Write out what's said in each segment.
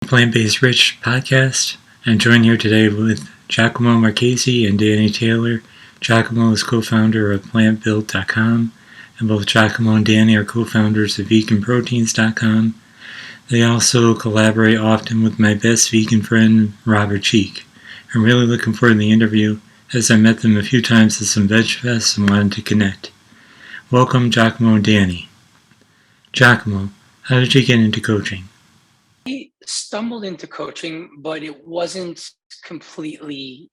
Plant-Based Rich podcast. I'm joined here today with Giacomo Marchese and Dani Taylor. Giacomo is co-founder of plantbuilt.com, and both Giacomo and Dani are co-founders of veganproteins.com. They also collaborate often with my best vegan friend, Robert Cheeke. I'm really looking forward to the interview, as I met them a few times at some veg fests and wanted to connect. Welcome, Giacomo and Dani. Giacomo, how did you get into coaching? I stumbled into coaching, but it wasn't completely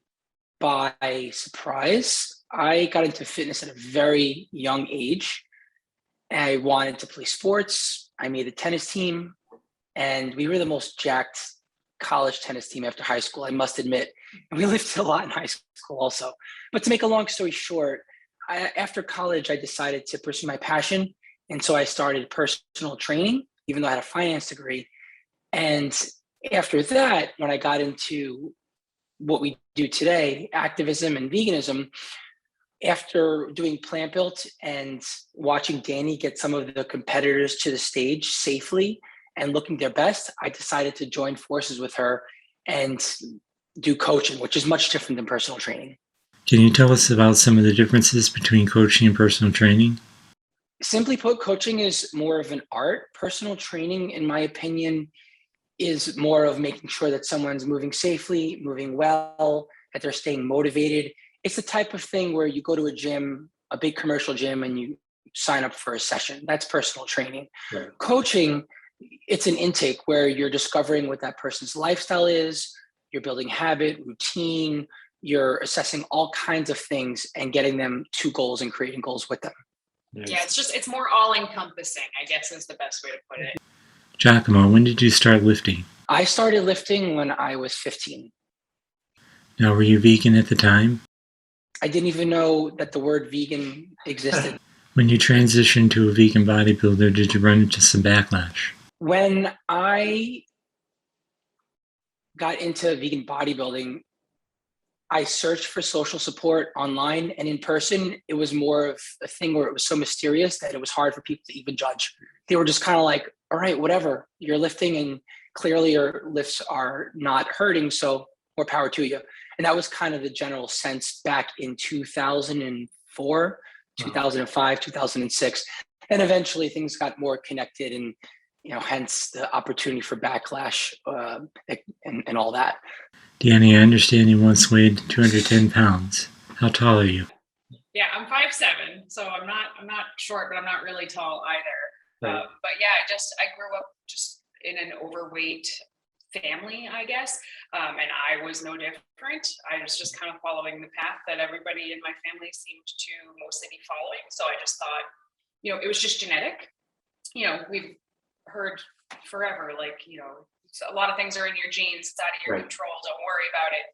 by surprise. I got into fitness at a very young age. I wanted to play sports. I made a tennis team, and we were the most jacked college tennis team after high school, I must admit. And we lifted a lot in high school also. But to make a long story short, after college, I decided to pursue my passion. And so I started personal training, even though I had a finance degree. And after that, when I got into what we do today, activism and veganism, after doing Plant Built and watching Dani get some of the competitors to the stage safely and looking their best, I decided to join forces with her and do coaching, which is much different than personal training. Can you tell us about some of the differences between coaching and personal training? Simply put, coaching is more of an art. Personal training, in my opinion, is more of making sure that someone's moving safely, moving well, that they're staying motivated. It's the type of thing where you go to a gym, a big commercial gym, and you sign up for a session. That's personal training. Right. Coaching, it's an intake where you're discovering what that person's lifestyle is, you're building habit, routine, you're assessing all kinds of things and getting them to goals and creating goals with them. Yeah, it's more all-encompassing, I guess is the best way to put it. Giacomo, when did you start lifting? I started lifting when I was 15. Now, were you vegan at the time? I didn't even know that the word vegan existed. When you transitioned to a vegan bodybuilder, did you run into some backlash? When I got into vegan bodybuilding, I searched for social support online, and in person, it was more of a thing where it was so mysterious that it was hard for people to even judge. They were just kind of like, all right, whatever, you're lifting and clearly your lifts are not hurting, so more power to you. And that was kind of the general sense back in 2004, 2005, 2006. And eventually things got more connected, and hence the opportunity for backlash and all that. Dani, I understand you once weighed 210 pounds. How tall are you? Yeah, I'm 5'7", so I'm not short, but I'm not really tall either. Right. But yeah, I grew up just in an overweight family, I guess. And I was no different. I was just kind of following the path that everybody in my family seemed to mostly be following. So I just thought, it was just genetic. We've heard forever, a lot of things are in your genes, it's out of your control, don't worry about it.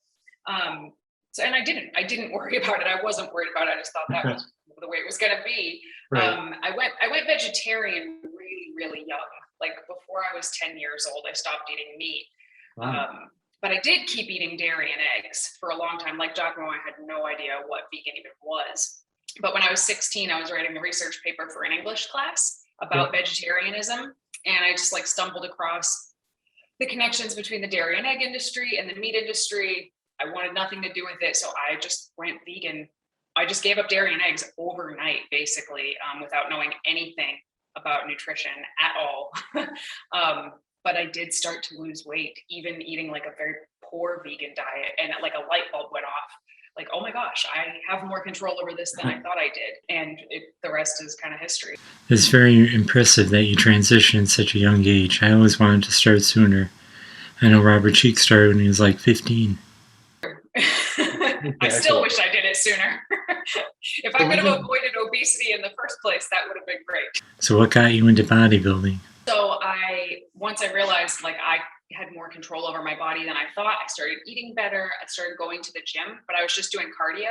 And I didn't worry about it. I wasn't worried about it. I just thought that was the way it was going to be. Right. I went vegetarian really, really young. Like before I was 10 years old, I stopped eating meat. Wow. But I did keep eating dairy and eggs for a long time. Like Giacomo, I had no idea what vegan even was. But when I was 16, I was writing a research paper for an English class about vegetarianism. And I just stumbled across the connections between the dairy and egg industry and the meat industry. I wanted nothing to do with it. So I just went vegan. I just gave up dairy and eggs overnight, basically, without knowing anything about nutrition at all. But I did start to lose weight, even eating a very poor vegan diet, and a light bulb went off. Oh my gosh, I have more control over this than I thought I did. And the rest is kind of history. It's very impressive that you transitioned at such a young age. I always wanted to start sooner. I know Robert Cheeke started when he was 15. I still wish I did it sooner. If I could have avoided obesity in the first place, that would have been great. So what got you into bodybuilding? So once I realized I had more control over my body than I thought, I started eating better. I started going to the gym, but I was just doing cardio.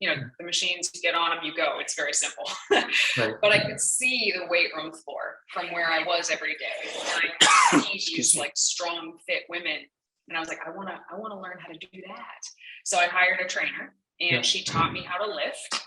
The machines, you get on them, you go. It's very simple. Right. But I could see the weight room floor from where I was every day. And I could see these strong, fit women. And I was I want to learn how to do that. So I hired a trainer, and she taught me how to lift.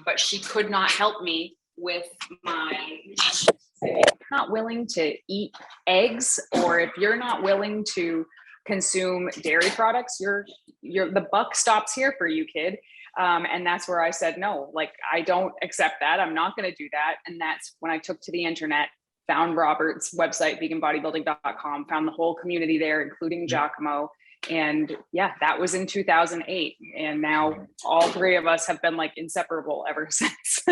But she could not help me with if you're not willing to eat eggs, or if you're not willing to consume dairy products, the buck stops here for you, kid. And that's where I said, no, like, I don't accept that. I'm not going to do that. And that's when I took to the internet, found Robert's website, veganbodybuilding.com, found the whole community there, including Giacomo. And yeah, that was in 2008. And now all three of us have been like inseparable ever since.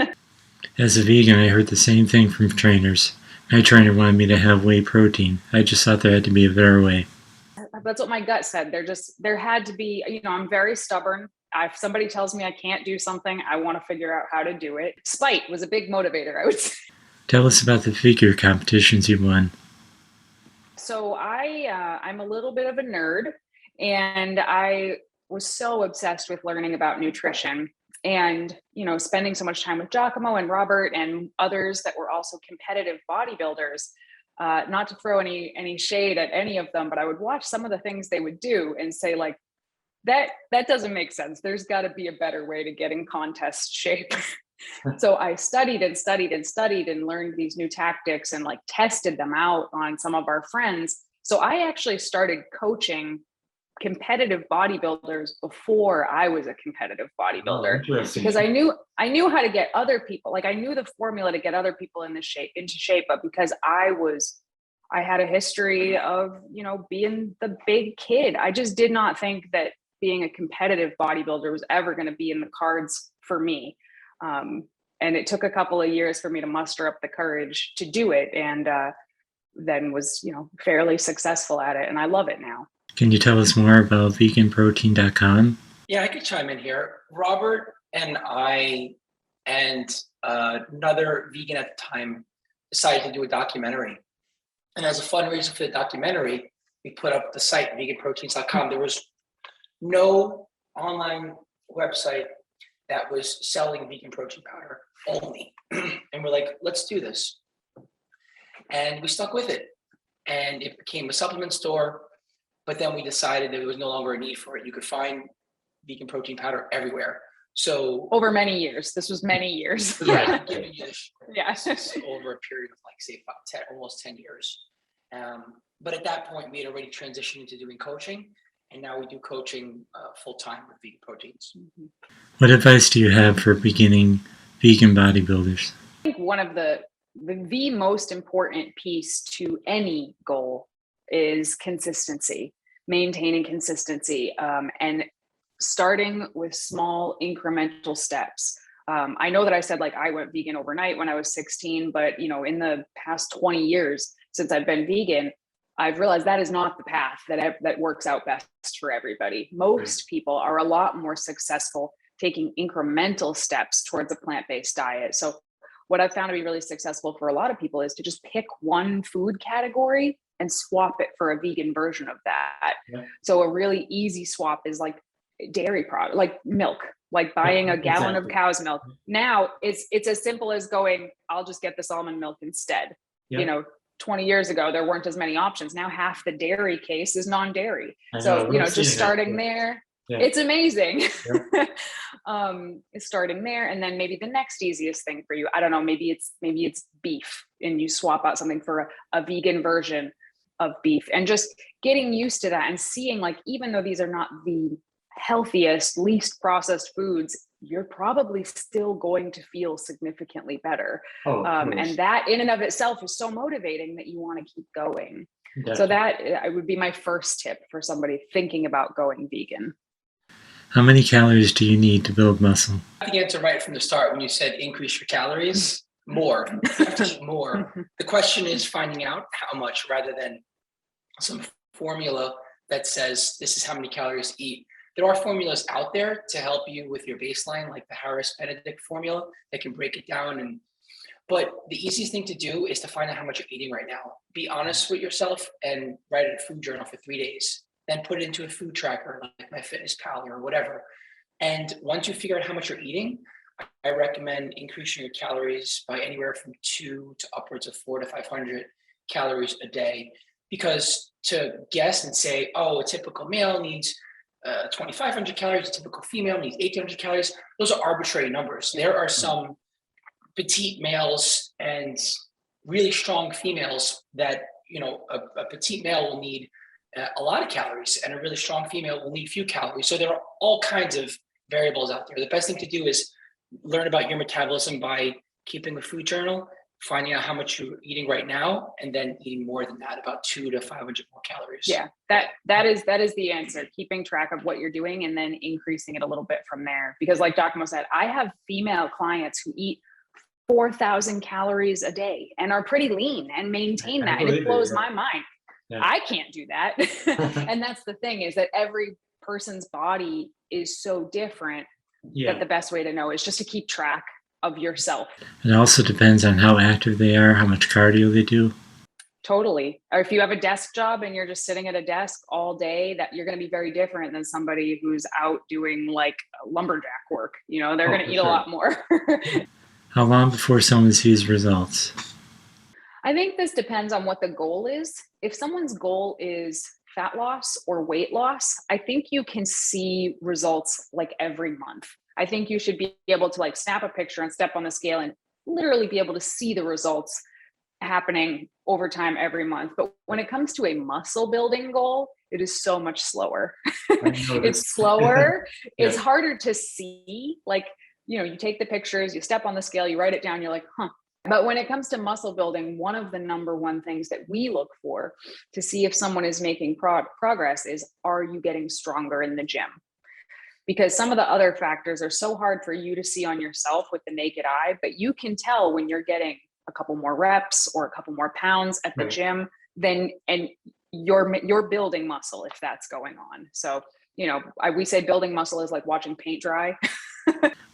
As a vegan, I heard the same thing from trainers. My trainer wanted me to have whey protein. I just thought there had to be a better way. That's what my gut said. There had to be, I'm very stubborn. If somebody tells me I can't do something, I want to figure out how to do it. Spite was a big motivator, I would say. Tell us about the figure competitions you won. So I'm a little bit of a nerd, and I was so obsessed with learning about nutrition and, spending so much time with Giacomo and Robert and others that were also competitive bodybuilders. Not to throw any shade at any of them, but I would watch some of the things they would do and say, like, that doesn't make sense. There's got to be a better way to get in contest shape. So I studied and studied and studied and learned these new tactics and like tested them out on some of our friends. So I actually started coaching competitive bodybuilders before I was a competitive bodybuilder, because I knew how to get other people. Like, I knew the formula to get other people into shape, but because I had a history of, being the big kid, I just did not think that being a competitive bodybuilder was ever going to be in the cards for me. And it took a couple of years for me to muster up the courage to do it, and then was, fairly successful at it. And I love it now. Can you tell us more about veganprotein.com? Yeah, I could chime in here. Robert and I and another vegan at the time decided to do a documentary. And as a fundraiser for the documentary, we put up the site, veganproteins.com. There was no online website that was selling vegan protein powder only. And we're like, let's do this. And we stuck with it. And it became a supplement store. But then we decided that there was no longer a need for it. You could find vegan protein powder everywhere. So over many years, this was many years. Yeah, I'm giving you this over a period of like, say, 10, almost 10 years. But at that point, we had already transitioned into doing coaching. And now we do coaching full-time with vegan proteins. Mm-hmm. What advice do you have for beginning vegan bodybuilders? I think one of the most important piece to any goal is consistency, maintaining consistency, and starting with small incremental steps. I know that I said, like, I went vegan overnight when I was 16, but in the past 20 years since I've been vegan, I've realized that is not the path that works out best for everybody. Most people are a lot more successful taking incremental steps towards a plant-based diet. So what I've found to be really successful for a lot of people is to just pick one food category and swap it for a vegan version of that. Yeah. So a really easy swap is like dairy product, like milk, like buying a gallon of cow's milk. Now it's as simple as going, I'll just get this almond milk instead. Yeah. 20 years ago, there weren't as many options. Now half the dairy case is non-dairy. So, just starting there, it's amazing. Yeah. Starting there, and then maybe the next easiest thing for you, I don't know, maybe it's beef, and you swap out something for a vegan version of beef, and just getting used to that and seeing, like, even though these are not the healthiest, least processed foods, you're probably still going to feel significantly better. And that in and of itself is so motivating that you want to keep going. Definitely. So that would be my first tip for somebody thinking about going vegan. How many calories do you need to build muscle? I think the answer right from the start when you said increase your calories, more. You have to eat more. The question is finding out how much, rather than some formula that says this is how many calories to eat. There are formulas out there to help you with your baseline, like the Harris-Benedict formula that can break it down. But the easiest thing to do is to find out how much you're eating right now. Be honest with yourself and write a food journal for 3 days. Then put it into a food tracker like MyFitnessPal or whatever. And once you figure out how much you're eating, I recommend increasing your calories by anywhere from 2 to upwards of 400 to 500 calories a day. Because to guess and say, oh, a typical male needs 2,500 calories, a typical female needs 1,800 calories, those are arbitrary numbers. There are some petite males and really strong females that, a petite male will need a lot of calories and a really strong female will need few calories. So there are all kinds of variables out there. The best thing to do is learn about your metabolism by keeping a food journal, finding out how much you're eating right now, and then eating more than that, about 200 to 500 more calories. Yeah, that is the answer. Keeping track of what you're doing and then increasing it a little bit from there. Because like Giacomo said, I have female clients who eat 4,000 calories a day and are pretty lean and maintain that. And it blows my mind. Yeah. I can't do that. And that's the thing, is that every person's body is so different that the best way to know is just to keep track of yourself. It also depends on how active they are, how much cardio they do. Totally. Or if you have a desk job and you're just sitting at a desk all day, that you're going to be very different than somebody who's out doing like lumberjack work. They're going to eat a lot more. How long before someone sees results? I think this depends on what the goal is. If someone's goal is fat loss or weight loss, I think you can see results like every month. I think you should be able to like snap a picture and step on the scale and literally be able to see the results happening over time every month. But when it comes to a muscle building goal, it is so much slower. It's slower. It's harder to see. Like, you take the pictures, you step on the scale, you write it down, you're like, huh. But when it comes to muscle building, one of the number one things that we look for to see if someone is making progress is, are you getting stronger in the gym? Because some of the other factors are so hard for you to see on yourself with the naked eye, but you can tell when you're getting a couple more reps or a couple more pounds at the gym, and you're building muscle if that's going on. So, we say building muscle is like watching paint dry.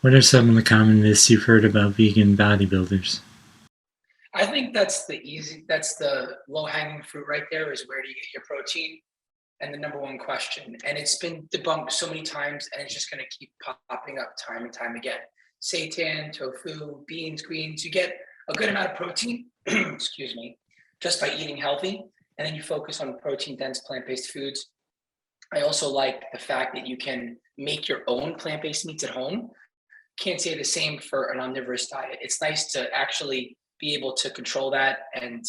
What are some of the common myths you've heard about vegan bodybuilders? I think that's the low-hanging fruit right there, is where do you get your protein? And the number one question. And it's been debunked so many times, and it's just going to keep popping up time and time again. Seitan, tofu, beans, greens, you get a good amount of protein, excuse me, just by eating healthy. And then you focus on protein-dense plant-based foods. I also like the fact that you can make your own plant-based meats at home. Can't say the same for an omnivorous diet. It's nice to actually be able to control that and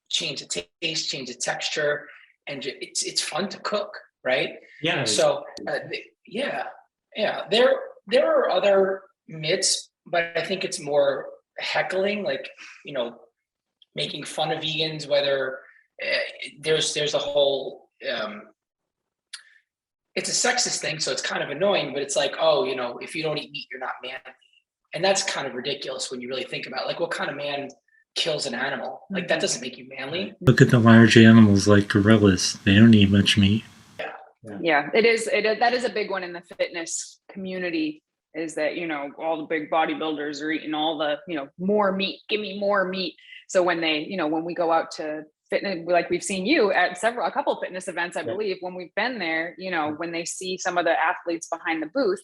change the taste, change the texture, and it's fun to cook, right? Yeah. So there are other myths, but I think it's more heckling, like making fun of vegans. Whether there's a whole it's a sexist thing, so it's kind of annoying, but it's like, if you don't eat meat, you're not manly. And that's kind of ridiculous when you really think about it. Like, what kind of man kills an animal? Like, that doesn't make you manly. Look at the large animals like gorillas. They don't eat much meat. Yeah, it is. That is a big one in the fitness community, is that, all the big bodybuilders are eating all the, more meat, give me more meat. So when they, when we go out to fitness, like we've seen you at a couple of fitness events, I believe, when we've been there, when they see some of the athletes behind the booth,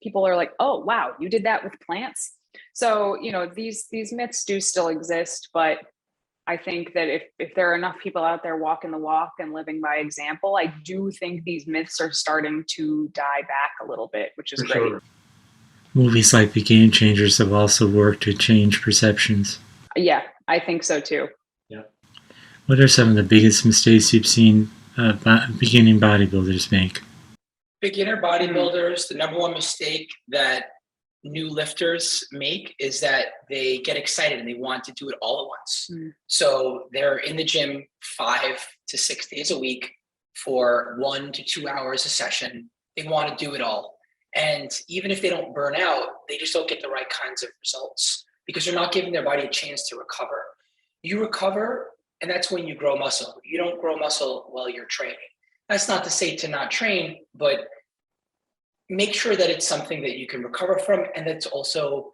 people are like, oh, wow, you did that with plants. So, these myths do still exist, but I think that if there are enough people out there walking the walk and living by example, I do think these myths are starting to die back a little bit, which is great. Sure. Movies like The Game Changers have also worked to change perceptions. Yeah, I think so too. Yeah. What are some of the biggest mistakes you've seen beginning bodybuilders make? Beginner bodybuilders, the number one mistake that new lifters make is that they get excited and they want to do it all at once. So they're in the gym 5 to 6 days a week for 1 to 2 hours a session. They want to do it all. And even if they don't burn out, they just don't get the right kinds of results because they're not giving their body a chance to recover. You recover, and that's when you grow muscle. You don't grow muscle while you're training. That's not to say to not train, but make sure that it's something that you can recover from and that's also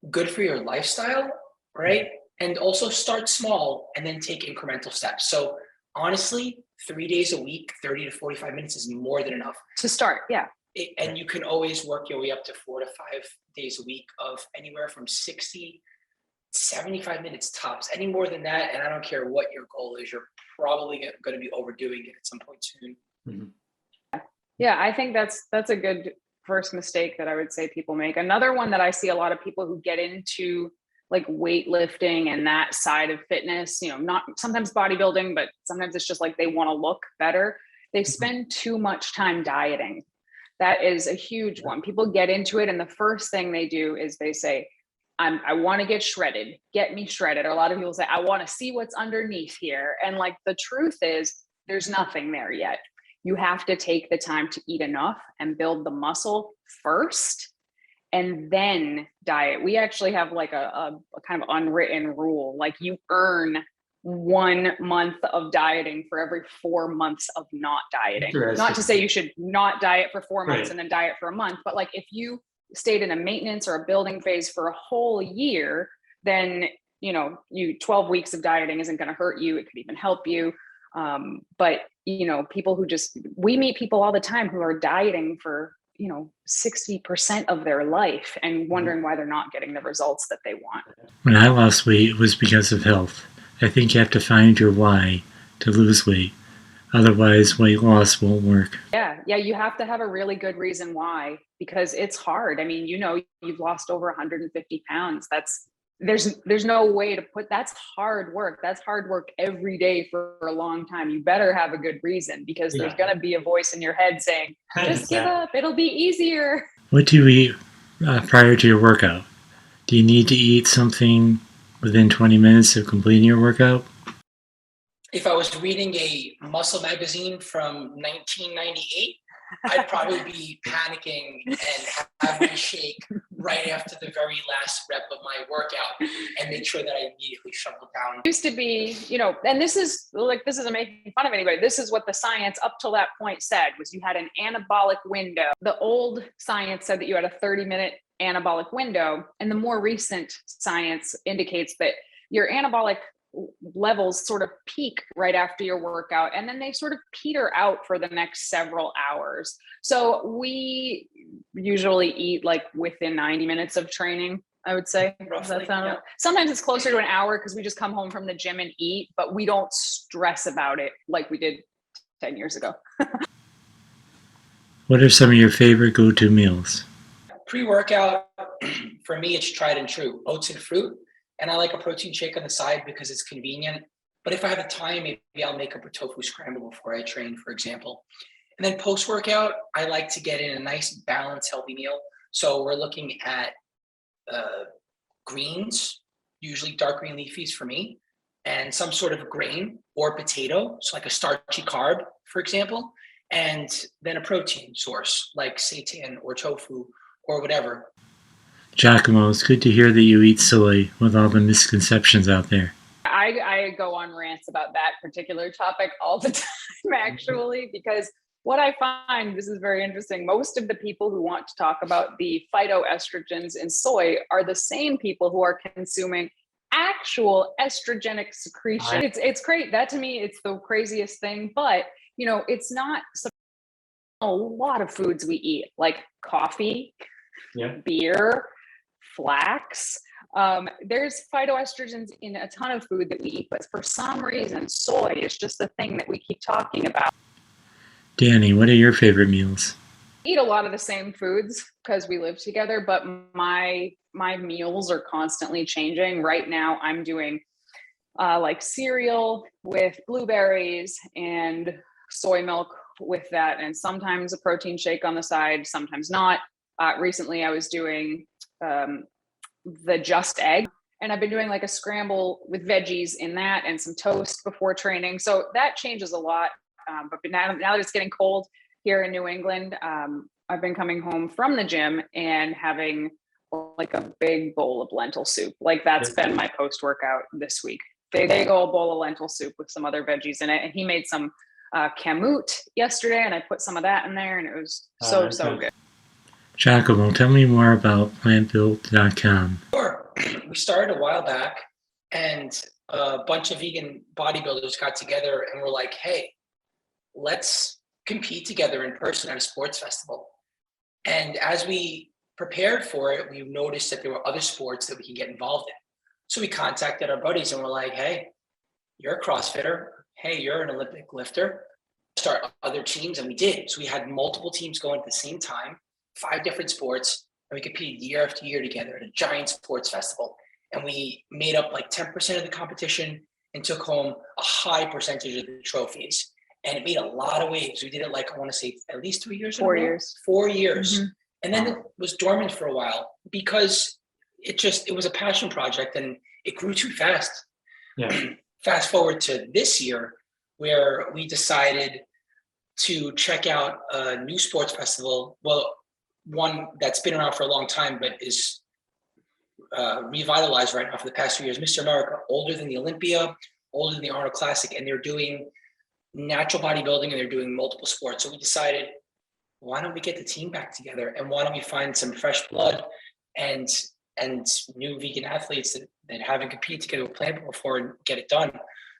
good for your lifestyle, right? And also start small and then take incremental steps. So honestly, 3 days a week, 30 to 45 minutes is more than enough. To start, yeah. And you can always work your way up to 4 to 5 days a week of anywhere from 60, 75 minutes tops. Any more than that, and I don't care what your goal is, you're probably going to be overdoing it at some point soon. Yeah, I think that's a good first mistake that I would say people make. Another one that I see a lot of people who get into like weightlifting and that side of fitness, not sometimes bodybuilding, but sometimes it's just like they want to look better. They spend too much time dieting. That is a huge one. People get into it, and the first thing they do is they say, I want to get shredded, get me shredded. Or a lot of people say, I want to see what's underneath here. And like the truth is, there's nothing there yet. You have to take the time to eat enough and build the muscle first, and then diet. We actually have like a kind of unwritten rule. Like you earn 1 month of dieting for every 4 months of not dieting. Not to say you should not diet for 4 months and then diet for a month, but like if you stayed in a maintenance or a building phase for a whole year, then 12 weeks of dieting isn't going to hurt you. It could even help you. But people who we meet people all the time who are dieting for 60% of their life and wondering why they're not getting the results that they want. When I lost weight, it was because of health. I think you have to find your why to lose weight. Otherwise, weight loss won't work. Yeah, you have to have a really good reason why, because it's hard. I mean, you've lost over 150 pounds. There's no way to put, that's hard work. That's hard work every day for a long time. You better have a good reason, because there's going to be a voice in your head saying, just give up, it'll be easier. What do you eat prior to your workout? Do you need to eat something within 20 minutes of completing your workout? If I was reading a muscle magazine from 1998, I'd probably be panicking and have me shake right after the very last rep of my workout and make sure that I immediately shovel down. It used to be, and this isn't making fun of anybody. This is what the science up till that point said, was you had an anabolic window. The old science said that you had a 30-minute anabolic window. And the more recent science indicates that your anabolic levels sort of peak right after your workout, and then they sort of peter out for the next several hours. So we usually eat like within 90 minutes of training, I would say. Roughly, Sometimes it's closer to an hour because we just come home from the gym and eat, but we don't stress about it like we did 10 years ago. What are some of your favorite go-to meals? Pre-workout, for me, it's tried and true. Oats and fruit. And I like a protein shake on the side because it's convenient. But if I have the time, maybe I'll make up a tofu scramble before I train, for example. And then post-workout, I like to get in a nice, balanced, healthy meal. So we're looking at greens, usually dark green leafies for me, and some sort of grain or potato, so like a starchy carb, for example, and then a protein source like seitan or tofu or whatever. Giacomo, it's good to hear that you eat soy with all the misconceptions out there. I go on rants about that particular topic all the time, actually, because what I find, this is very interesting, most of the people who want to talk about the phytoestrogens in soy are the same people who are consuming actual estrogenic secretion. It's great. That to me, it's the craziest thing, but it's not a lot of foods we eat, like coffee, beer, flax. There's phytoestrogens in a ton of food that we eat, but for some reason, soy is just the thing that we keep talking about. Dani, what are your favorite meals? I eat a lot of the same foods because we live together, but my meals are constantly changing. Right now, I'm doing like cereal with blueberries and soy milk with that, and sometimes a protein shake on the side, sometimes not. Recently, I was doing the just egg, and I've been doing like a scramble with veggies in that and some toast before training. So that changes a lot. But now that it's getting cold here in New England, I've been coming home from the gym and having like a big bowl of lentil soup. Like that's been my post-workout this week. Big old bowl of lentil soup with some other veggies in it. And he made some kamut yesterday, and I put some of that in there, and it was so good. Giacomo, tell me more about plantbuilt.com. Sure. We started a while back, and a bunch of vegan bodybuilders got together and were like, hey, let's compete together in person at a sports festival. And as we prepared for it, we noticed that there were other sports that we can get involved in. So we contacted our buddies and we're like, hey, you're a CrossFitter. Hey, you're an Olympic lifter. Start other teams. And we did. So we had multiple teams going at the same time, 5 different sports, and we competed year after year together at a giant sports festival. And we made up like 10% of the competition and took home a high percentage of the trophies. And it made a lot of waves. We did it like, I want to say at least 3 years. 4 years. 4 years. Mm-hmm. And then it was dormant for a while because it was a passion project and it grew too fast. Yeah. Fast forward to this year where we decided to check out a new sports festival. Well, one that's been around for a long time, but is revitalized right now for the past few years. Mr. America, older than the Olympia, older than the Arnold Classic, and they're doing natural bodybuilding and they're doing multiple sports. So we decided, why don't we get the team back together and why don't we find some fresh blood and new vegan athletes that haven't competed together with Plant Built before and get it done.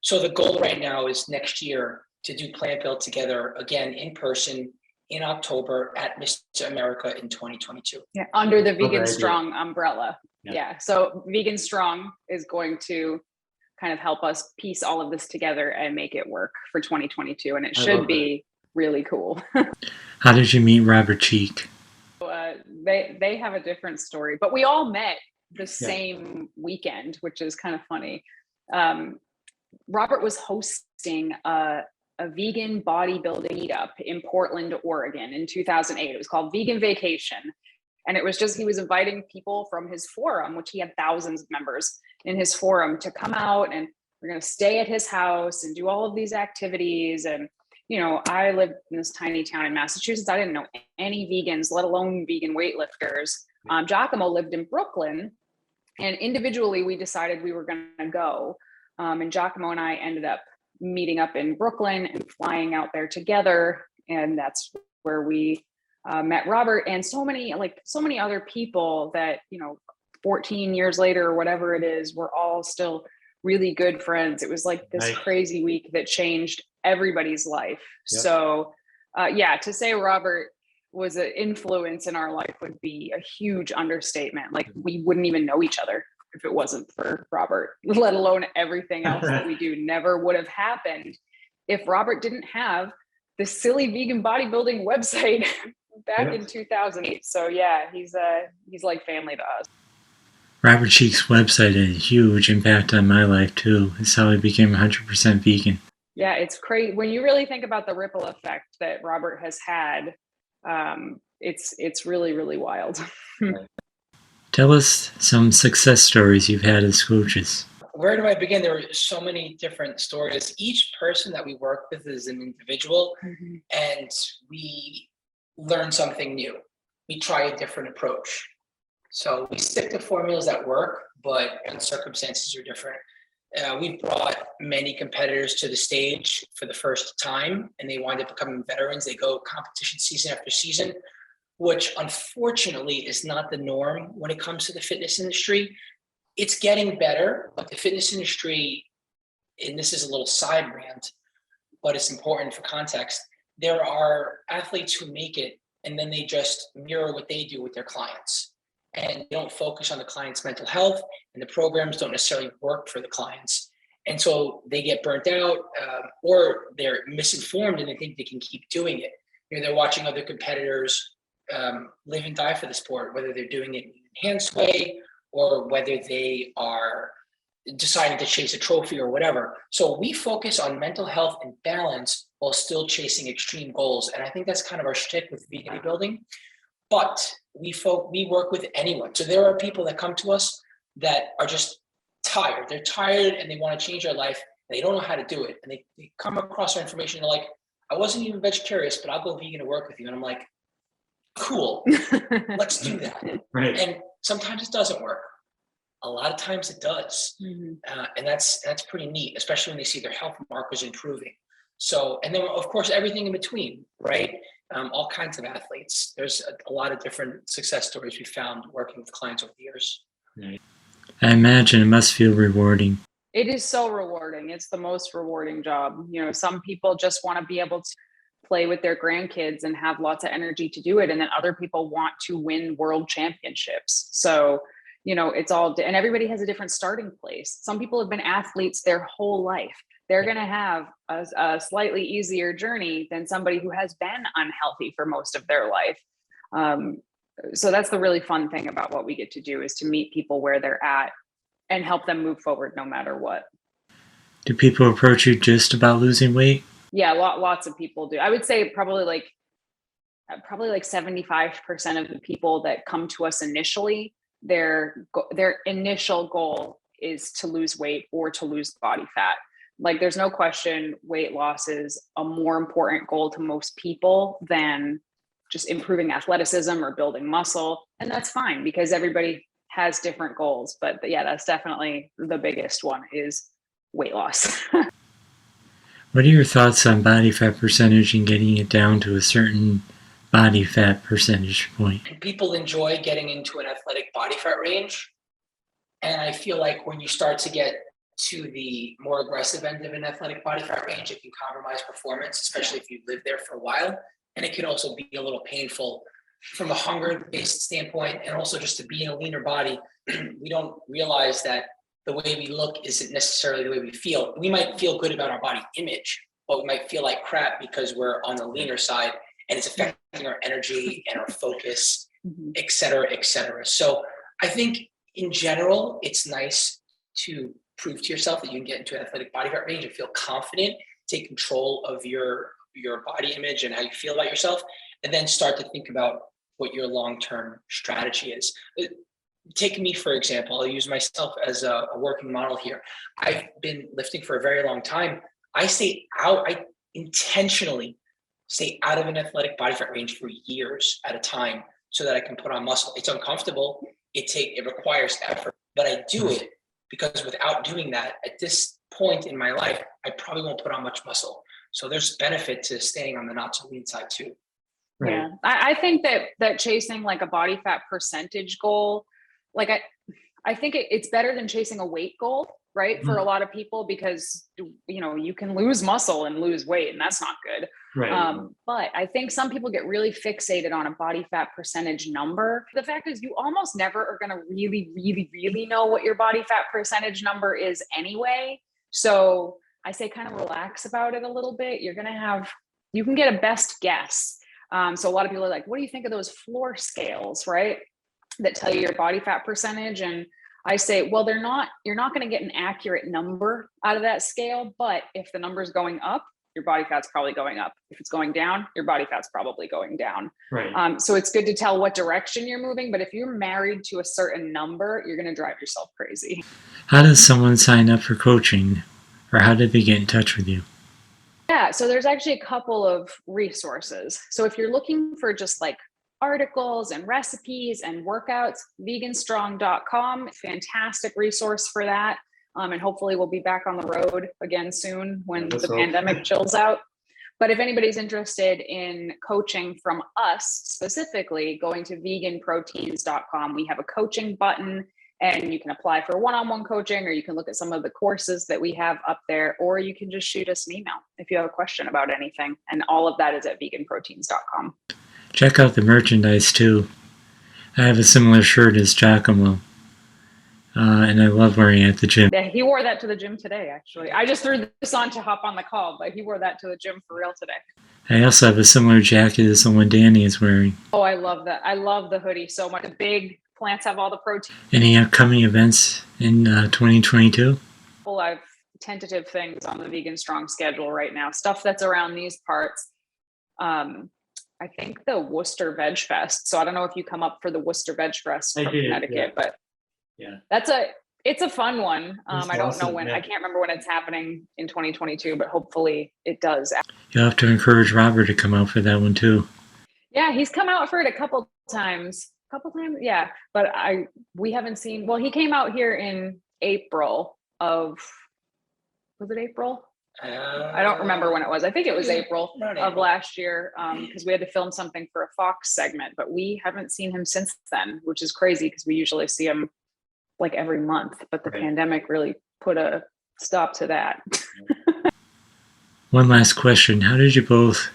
So the goal right now is next year to do Plant Built together again in person in October at Mr. America in 2022. Yeah, under the Vegan Strong umbrella. Yeah. So Vegan Strong is going to kind of help us piece all of this together and make it work for 2022. And it should be really cool. How did you meet Robert Cheeke? They have a different story, but we all met the same weekend, which is kind of funny. Robert was hosting a vegan bodybuilding meetup in Portland, Oregon in 2008. It was called Vegan Vacation. And it was just, he was inviting people from his forum, which he had thousands of members in his forum, to come out, and we're going to stay at his house and do all of these activities. And, you know, I lived in this tiny town in Massachusetts. I didn't know any vegans, let alone vegan weightlifters. Giacomo lived in Brooklyn, and individually we decided we were going to go. And Giacomo and I ended up meeting up in Brooklyn and flying out there together. And that's where we met Robert and so many other people that, you know, 14 years later or whatever it is, we're all still really good friends. It was like this crazy week that changed everybody's life. Yep. So to say Robert was an influence in our life would be a huge understatement. Like, we wouldn't even know each other if it wasn't for Robert, let alone everything else that we do never would have happened if Robert didn't have the silly vegan bodybuilding website back in 2008. So yeah, he's like family to us. Robert Cheeke's website had a huge impact on my life too. It's how I became 100% vegan. Yeah, it's crazy when you really think about the ripple effect that Robert has had. It's really, really wild. Tell us some success stories you've had as coaches. Where do I begin? There are so many different stories. Each person that we work with is an individual, and we learn something new. We try a different approach. So we stick to formulas that work, but circumstances are different. We've brought many competitors to the stage for the first time, and they wind up becoming veterans. They go competition season after season, which unfortunately is not the norm when it comes to the fitness industry. It's getting better, but the fitness industry, and this is a little side rant, but it's important for context, there are athletes who make it and then they just mirror what they do with their clients. And they don't focus on the client's mental health, and the programs don't necessarily work for the clients. And so they get burnt out, or they're misinformed and they think they can keep doing it. You know, they're watching other competitors live and die for the sport, whether they're doing it in an enhanced way or whether they are deciding to chase a trophy or whatever. So we focus on mental health and balance while still chasing extreme goals. And I think that's kind of our shtick with vegan building. But we work with anyone. So there are people that come to us that are just tired. They're tired and they want to change their life. And they don't know how to do it. And they come across our information. They're like, I wasn't even vegetarian, but I'll go vegan to work with you. And I'm like, cool, let's do that. Right. And sometimes it doesn't work. A lot of times it does. And that's pretty neat, especially when they see their health markers improving. So, and then of course, everything in between, right? All kinds of athletes. There's a lot of different success stories we found working with clients over the years. Right. I imagine it must feel rewarding. It is so rewarding. It's the most rewarding job. You know, some people just want to be able to play with their grandkids and have lots of energy to do it. And then other people want to win world championships. So, you know, it's all, and everybody has a different starting place. Some people have been athletes their whole life. They're going to have a slightly easier journey than somebody who has been unhealthy for most of their life. So that's the really fun thing about what we get to do, is to meet people where they're at and help them move forward no matter what. Do people approach you just about losing weight? Yeah, lots of people do. I would say probably like 75% of the people that come to us initially, their initial goal is to lose weight or to lose body fat. Like, there's no question weight loss is a more important goal to most people than just improving athleticism or building muscle. And that's fine, because everybody has different goals. But yeah, that's definitely the biggest one, is weight loss. What are your thoughts on body fat percentage and getting it down to a certain body fat percentage point? People enjoy getting into an athletic body fat range. And I feel like when you start to get to the more aggressive end of an athletic body fat range, it can compromise performance, especially if you live there for a while. And it can also be a little painful from a hunger-based standpoint, and also just to be in a leaner body. We don't realize that the way we look isn't necessarily the way we feel. We might feel good about our body image, but we might feel like crap because we're on the leaner side, and it's affecting our energy and our focus, et cetera, et cetera. So I think in general, it's nice to prove to yourself that you can get into an athletic body fat range and feel confident, take control of your body image and how you feel about yourself, and then start to think about what your long-term strategy is. Take me, for example. I'll use myself as a working model here. I've been lifting for a very long time. I intentionally stay out of an athletic body fat range for years at a time so that I can put on muscle. It's uncomfortable. It requires effort, but I do it because without doing that, at this point in my life, I probably won't put on much muscle. So there's benefit to staying on the not so lean side too. Right. Yeah, I think that chasing like a body fat percentage goal, like I think it's better than chasing a weight goal, right? For a lot of people, because you can lose muscle and lose weight, and that's not good. Right. But I think some people get really fixated on a body fat percentage number. The fact is, you almost never are going to really, really, really know what your body fat percentage number is anyway. So I say kind of relax about it a little bit. You can get a best guess. So a lot of people are like, what do you think of those floor scales, right, that tell you your body fat percentage? And I say, well, you're not going to get an accurate number out of that scale. But if the number's going up, your body fat's probably going up. If it's going down, your body fat's probably going down. Right. So it's good to tell what direction you're moving. But if you're married to a certain number, you're going to drive yourself crazy. How does someone sign up for coaching, or how did they get in touch with you? Yeah, so there's actually a couple of resources. So if you're looking for just like articles and recipes and workouts, veganstrong.com, fantastic resource for that. And hopefully we'll be back on the road again soon when the pandemic chills out. But if anybody's interested in coaching from us specifically, going to veganproteins.com, we have a coaching button, and you can apply for one-on-one coaching, or you can look at some of the courses that we have up there, or you can just shoot us an email if you have a question about anything. And all of that is at veganproteins.com. Check out the merchandise too. I have a similar shirt as Giacomo, and I love wearing it at the gym. Yeah, he wore that to the gym today, actually. I just threw this on to hop on the call, but he wore that to the gym for real today. I also have a similar jacket as the one Dani is wearing. Oh, I love that. I love the hoodie so much. The big plants have all the protein. Any upcoming events in 2022? Well, I've tentative things on the Vegan Strong schedule right now. Stuff that's around these parts. I think the Worcester Veg Fest. So I don't know if you come up for the Worcester Veg Fest from Connecticut, but it's a fun one. I don't know when. I can't remember when it's happening in 2022, but hopefully it does. You'll have to encourage Robert to come out for that one too. Yeah, he's come out for it a couple times, yeah. But we haven't seen. Well, he came out here in April of. Was it April? I don't remember when it was. I think it was April of last year, because we had to film something for a Fox segment, but we haven't seen him since then, which is crazy because we usually see him like every month, but the pandemic really put a stop to that. One last question. How did you both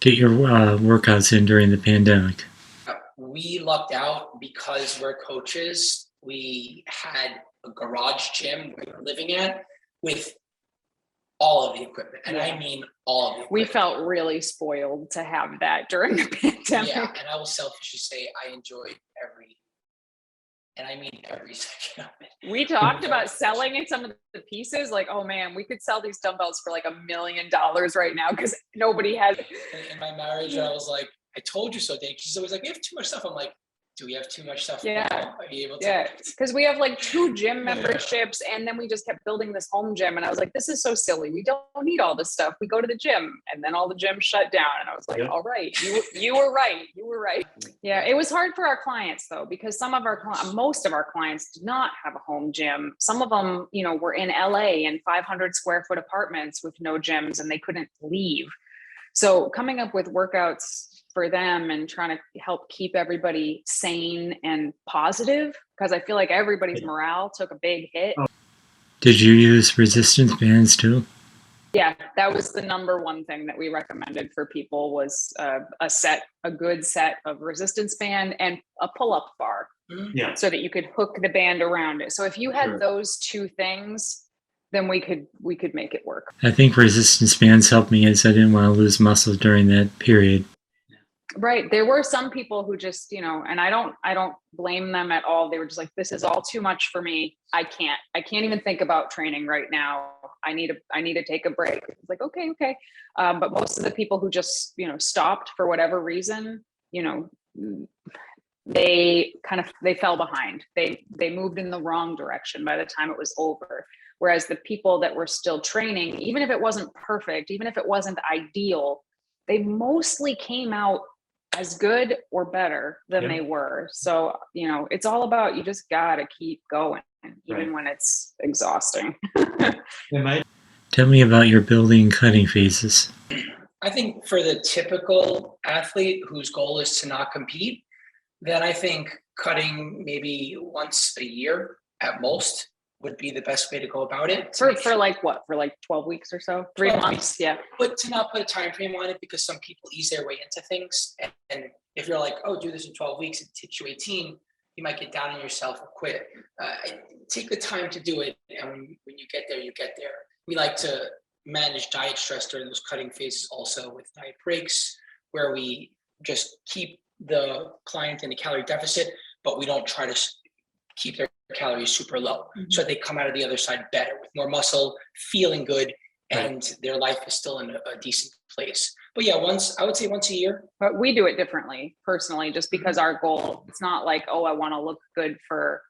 get your workouts in during the pandemic? We lucked out because we're coaches. We had a garage gym we were living at with all of the equipment. And I mean all of the equipment. We felt really spoiled to have that during the pandemic. Yeah, and I will selfishly say I enjoyed every second of it. We talked about selling some of the pieces, like, oh man, we could sell these dumbbells for like $1 million right now because nobody has it. In my marriage, I was like, I told you so, Dave. She's always like, we have too much stuff. I'm like, do we have too much stuff? Yeah. Now? Are you able to? Yeah, because we have like 2 gym memberships, and then we just kept building this home gym. And I was like, this is so silly. We don't need all this stuff. We go to the gym, and then all the gyms shut down. And I was like, all right, you were right. You were right. Yeah, it was hard for our clients though, because most of our clients did not have a home gym. Some of them, you know, were in LA in 500 square foot apartments with no gyms, and they couldn't leave. So coming up with workouts for them and trying to help keep everybody sane and positive, because I feel like everybody's morale took a big hit. Did you use resistance bands too? Yeah, that was the number one thing that we recommended for people was a good set of resistance band and a pull-up bar, so that you could hook the band around it. So if you had those 2 things, then we could make it work. I think resistance bands helped me as I didn't want to lose muscle during that period. Right. There were some people who just, you know, and I don't blame them at all. They were just like, this is all too much for me. I can't even think about training right now. I need to take a break. It's like, okay. But most of the people who just, you know, stopped for whatever reason, you know, they fell behind. They moved in the wrong direction by the time it was over. Whereas the people that were still training, even if it wasn't perfect, even if it wasn't ideal, they mostly came out as good or better than they were. So, you know, it's all about, you just got to keep going, even when it's exhausting. Tell me about your building and cutting phases. I think for the typical athlete whose goal is to not compete, then I think cutting maybe once a year at most would be the best way to go about it. For like what? For like 12 weeks or so? 3 months? Yeah. But to not put a time frame on it, because some people ease their way into things. And if you're like, oh, do this in 12 weeks, it takes you 18, you might get down on yourself or quit. Take the time to do it. And when you get there, you get there. We like to manage diet stress during those cutting phases also with diet breaks, where we just keep the client in a calorie deficit, but we don't try to keep their calories super low, so they come out of the other side better with more muscle, feeling good, and their life is still in a decent place. But yeah, I would say once a year. But we do it differently personally, just because our goal, it's not like, oh, I want to look good for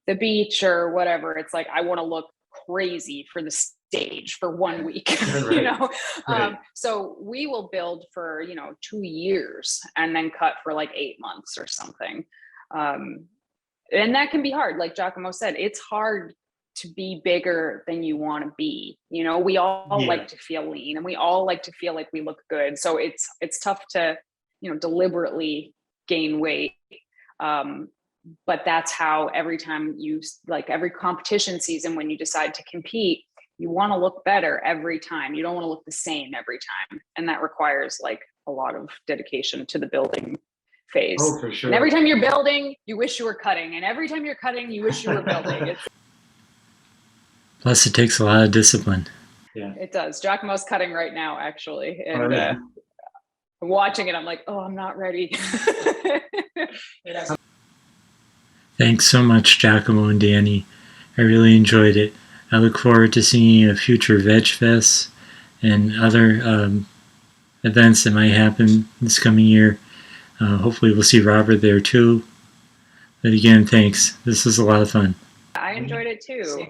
the beach or whatever. It's like, I want to look crazy for the stage for 1 week, you know? So we will build for, you know, 2 years and then cut for like 8 months or something. And that can be hard. Like Giacomo said, it's hard to be bigger than you want to be. You know, we all like to feel lean, and we all like to feel like we look good. So it's tough to, you know, deliberately gain weight. But that's how every time every competition season, when you decide to compete, you want to look better every time. You don't want to look the same every time. And that requires like a lot of dedication to the building phase. Oh, for sure. And every time you're building, you wish you were cutting. And every time you're cutting, you wish you were building. Plus, it takes a lot of discipline. Yeah, it does. Giacomo's cutting right now, actually. And watching it, I'm like, oh, I'm not ready. Thanks so much, Giacomo and Dani. I really enjoyed it. I look forward to seeing you at future Veg Fests and other events that might happen this coming year. Hopefully we'll see Robert there too. But again, thanks. This was a lot of fun. I enjoyed it too.